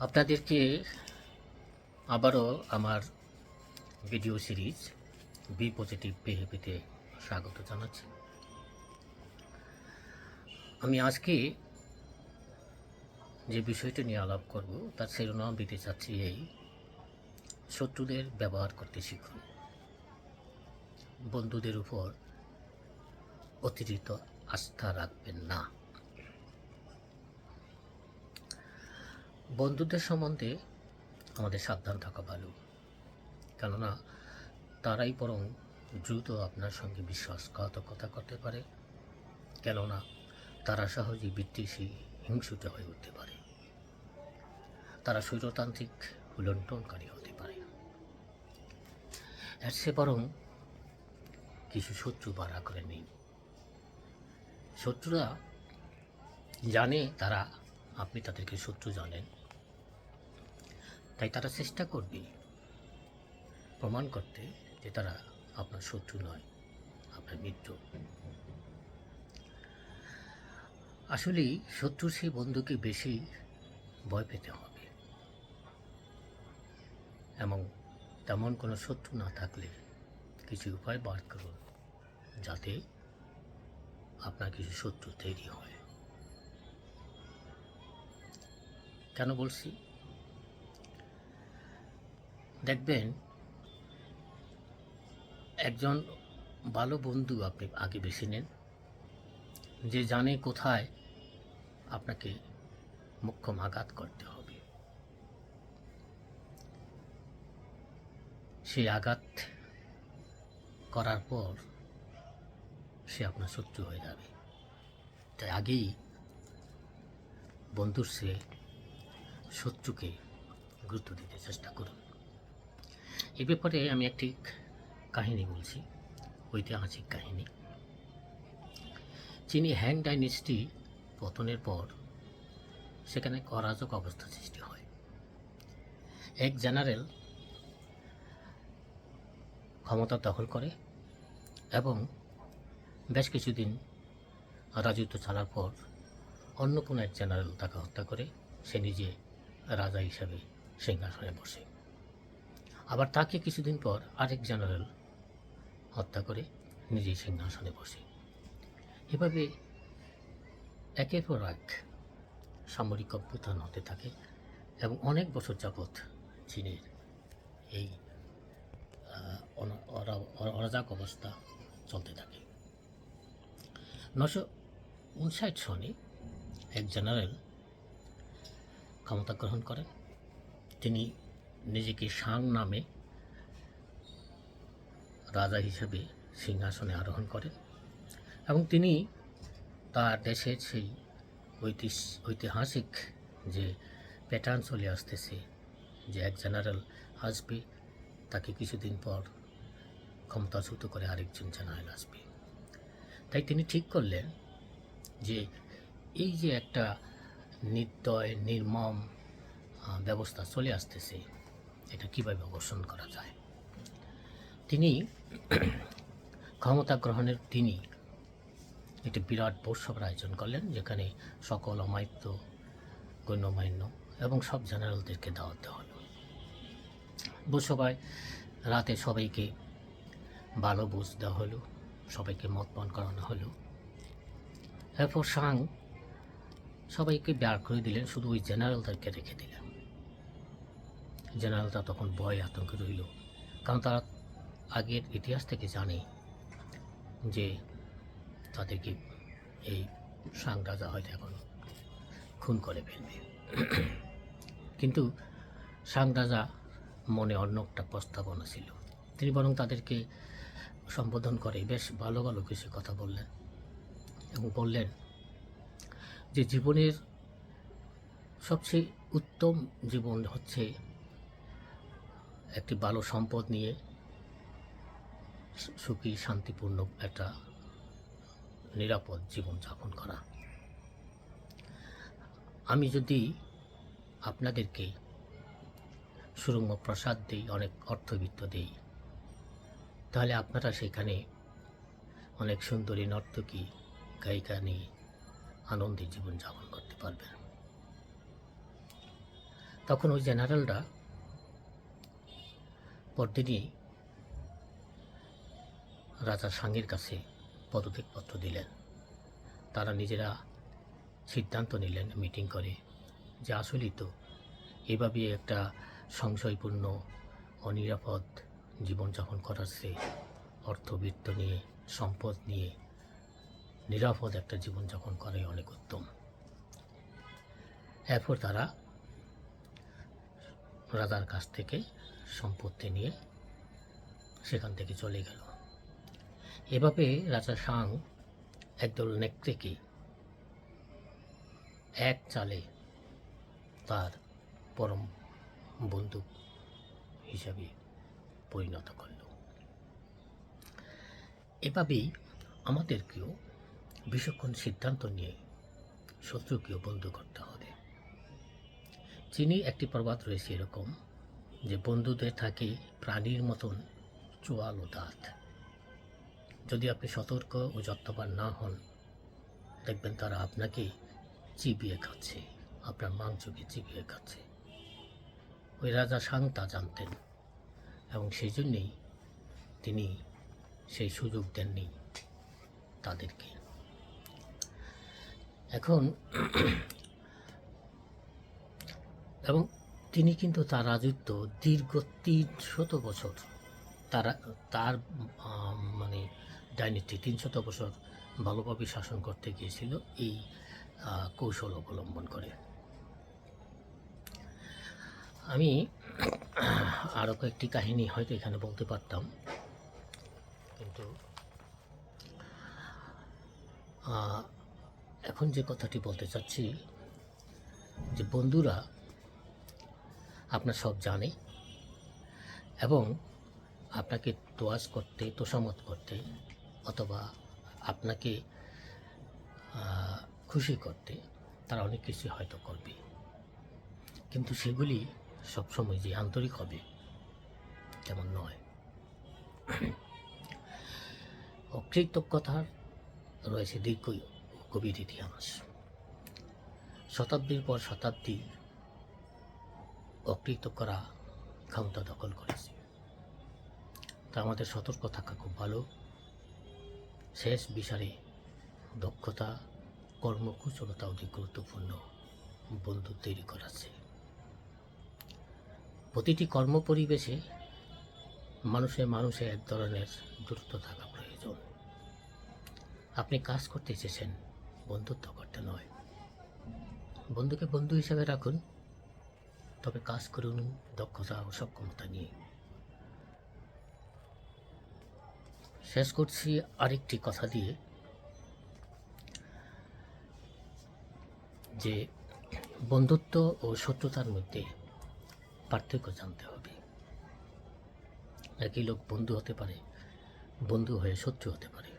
আপনাদেরকে আবারও আমার ভিডিও সিরিজ বি পজিটিভ বিহেভিতে স্বাগত জানাচ্ছি। আমি আজকে যে বিষয়টা নিয়ে আলাপ করব তার শিরোনাম দিতে চাচ্ছি এই: শত্রুদের ব্যবহার করতে শিখুন, বন্ধুদের উপর অতিরিক্ত আস্থা রাখবেন না। বন্ধুদের সম্বন্ধে আমাদের সাবধান থাকা ভালো, কেননা তারাই বরং দ্রুত আপনার সঙ্গে বিশ্বাসঘাতকতা করতে পারে, কেননা তারা সহজেই বিদ্বেষী হিংসুটে হয়ে উঠতে পারে। তারা স্বৈরতান্ত্রিক লুণ্ঠনকারী হতে পারে। এর চেয়ে বরং কিছু শত্রু বাড়া করে নিন। শত্রুরা জানে আপনি তাদেরকে শত্রু জানেন, তাই তারা চেষ্টা করবে প্রমাণ করতে যে তারা আপনার শত্রু নয়, আপনার মিত্র। আসলেই শত্রুর সেই বন্ধুকে বেশি ভয় পেতে হবে, এবং তেমন কোনো শত্রু না থাকলে কিছু উপায় বার করুন যাতে আপনার কিছু শত্রু তৈরি হয়। কেন বলছি? দেখবেন, একজন ভালো বন্ধু আপনি আগে বেছে নেন, যে জানে কোথায় আপনাকে মোক্ষম আঘাত করতে হবে। সেই আঘাত করার পর সে আপনার শত্রু হয়ে যাবে। তাই আগেই বন্ধুর চেয়ে শত্রুকে গুরুত্ব দিতে চেষ্টা করুন। এ ব্যাপারে আমি একটি কাহিনী বলছি, ঐতিহাসিক কাহিনী। চীনে হ্যাং ডাইনেস্টি পতনের পর সেখানে অরাজক অবস্থা সৃষ্টি হয়। এক জেনারেল ক্ষমতা দখল করে এবং বেশ কিছুদিন রাজত্ব চালার পর অন্য কোনো এক জেনারেল তাকে হত্যা করে সে নিজে রাজা হিসাবে সিংহাসনে বসে। আবার তাকে কিছুদিন পর আরেক জেনারেল হত্যা করে নিজেই সিংহাসনে বসে। এভাবে একের পর এক সামরিক অভ্যুত্থান হতে থাকে এবং অনেক বছর যাবৎ চীনের এই অরাজক অবস্থা চলতে থাকে। 959 সনে এক জেনারেল ক্ষমতা গ্রহণ করেন। তিনি নিজেকে সাং নামে রাজা হিসেবে সিংহাসনে আরোহণ করেন এবং তিনি তার দেশের সেই ঐতিহাসিক যে প্যাটার্ন চলে আসতেছে, যে এক জেনারেল আসবে, তাকে কিছুদিন পর ক্ষমতাচ্যুত করে আরেকজন জেনারেল আসবে। তাই তিনি ঠিক করলেন যে এই যে একটা নির্দয় নির্মম ব্যবস্থা চলে আসতেছে, এটা কীভাবে অবসান করা যায়। তিনি ক্ষমতা গ্রহণের দিনই একটি বিরাট ভোজসভার আয়োজন করলেন, যেখানে সকল অমাত্য গণ্যমান্য এবং সব জেনারেলদেরকে দাওয়াত দেওয়া হলো। ভোজসভায় রাতে সবাইকে ভালো বুঝ দেওয়া হলো, সবাইকে মত পান করানো হলো। এরপর সাং সবাইকে বের করে দিলেন, শুধু ওই জেনারেলদেরকে রেখে দিলেন। জেনারেলরা তখন ভয় আতঙ্কে রইল, কারণ তারা আগের ইতিহাস থেকে জানে যে তাদেরকে এই সাং রাজা হয়তো এখন খুন করে ফেলবে। কিন্তু সাং রাজা মনে অন্য একটা প্রস্তাবনা ছিল। তিনি বরং তাদেরকে সম্বোধন করে বেশ ভালো ভালো কিছু কথা বললেন এবং বললেন যে জীবনের সবচেয়ে উত্তম জীবন হচ্ছে একটি ভালো সম্পদ নিয়ে সুখী শান্তিপূর্ণ একটা নিরাপদ জীবন যাপন করা। আমি যদি আপনাদেরকে সুরঙ্গ প্রসাদ দিই, অনেক অর্থবিত্ত দিই, তাহলে আপনারা সেখানে অনেক সুন্দরী নর্তকী গায়িকা নিয়ে আনন্দে জীবনযাপন করতে পারবেন। তখন ওই জেনারেলরা পরদিনই রাজা সাংয়ের কাছে পদত্যাগপত্র দিলেন। তারা নিজেরা সিদ্ধান্ত নিলেন মিটিং করে যে আসলেই তো এভাবে একটা সংশয়পূর্ণ অনিরাপদ জীবনযাপন করার চেয়ে অর্থবিত্ত নিয়ে, সম্পদ নিয়ে নিরাপদ একটা জীবনযাপন করাই অনেক উত্তম। এরপর তারা রাজার কাছ থেকে সম্পত্তি নিয়ে সেখান থেকে চলে গেল। এভাবে রাজা সাং একদল নেকড়েকে এক চালে তার পরম বন্ধু হিসাবে পরিণত করল। এভাবেই আমাদেরকেও বিচক্ষণ সিদ্ধান্ত নিয়ে শত্রুকেও বন্ধু করতে হবে। চীনে একটি প্রবাদ রয়েছে এরকম যে বন্ধুদের থাকে প্রাণীর মতন চোয়াল ও দাঁত। যদি আপনি সতর্ক ও যত্নবান না হন, দেখবেন তারা আপনাকে চিবিয়ে খাচ্ছে, আপনার মাংসকে চিবিয়ে খাচ্ছে। ওই রাজা সাং তা জানতেন এবং সেই জন্যেই তিনি সেই সুযোগ দেননি তাদেরকে। এখন এবং তিনি কিন্তু তার রাজত্ব দীর্ঘ 300 বছর তার মানে ডাইনেটি 300 বছর ভালোভাবে শাসন করতে গিয়েছিল এই কৌশল অবলম্বন করে। আমি আরও কয়েকটি কাহিনী হয়তো এখানে বলতে পারতাম, কিন্তু এখন যে কথাটি বলতে চাচ্ছি যে বন্ধুরা আপনার সব জানে এবং আপনাকে তোয়াজ করতে, তোষামত করতে অথবা আপনাকে খুশি করতে তারা অনেক কিছু হয়তো করবে, কিন্তু সেগুলি সবসময় যে আন্তরিক হবে তেমন নয়। অকৃতজ্ঞতার রয়েছে দীর্ঘ গভীর ইতিহাস। শতাব্দীর পর শতাব্দী অকৃতজ্ঞরা ক্ষমতা দখল করেছে। তা আমাদের সতর্ক থাকা খুব ভালো। শেষ বিচারে দক্ষতা, কর্মকুশলতা অধিক গুরুত্বপূর্ণ বন্ধু তৈরি করাছে। প্রতিটি কর্ম পরিবেশে মানুষে এক ধরনের দূরত্ব থাকা প্রয়োজন। আপনি কাজ করতে এসেছেন, বন্ধুত্ব করতে নয়। বন্ধুকে বন্ধু হিসাবে রাখুন, তবে কাজ করুন দক্ষতা ও সক্ষমতা নিয়ে। শেষ করছি আরেকটি কথা দিয়ে যে বন্ধুত্ব ও শত্রুতার মধ্যে পার্থক্য জানতে হবে। একই লোক বন্ধু হতে পারে, বন্ধু হয়ে শত্রু হতে পারে।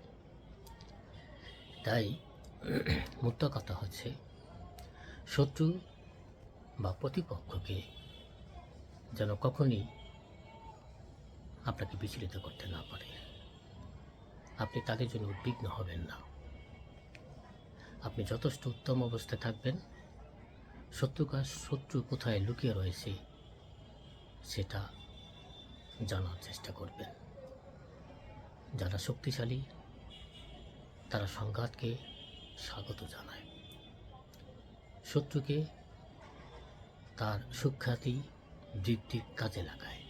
তাই মুদ্রা কথা হচ্ছে শত্রু বা প্রতিপক্ষকে যেন কখনই আপনাকে বিচলিত করতে না পারে। আপনি তাদের জন্য উদ্বিগ্ন হবেন না। আপনি যথেষ্ট উত্তম অবস্থায় থাকবেন। শত্রু কোথায় লুকিয়ে রয়েছে সেটা জানার চেষ্টা করবেন। যারা শক্তিশালী তারা সংঘাতকে স্বাগত জানায়, শত্রুকে তার সুখ্যাতি বৃদ্ধির কাজে লাগায়।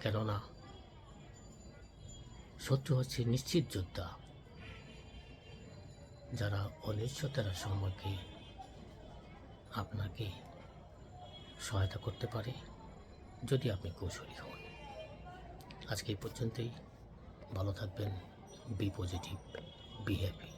কেননা শত্রু হচ্ছে নিশ্চিত যোদ্ধা, যারা অনিশ্চয়তার সময়কে আপনাকে সহায়তা করতে পারে যদি আপনি কৌশলী হন। আজকে এই পর্যন্তই। ভালো থাকবেন। Be positive, be happy.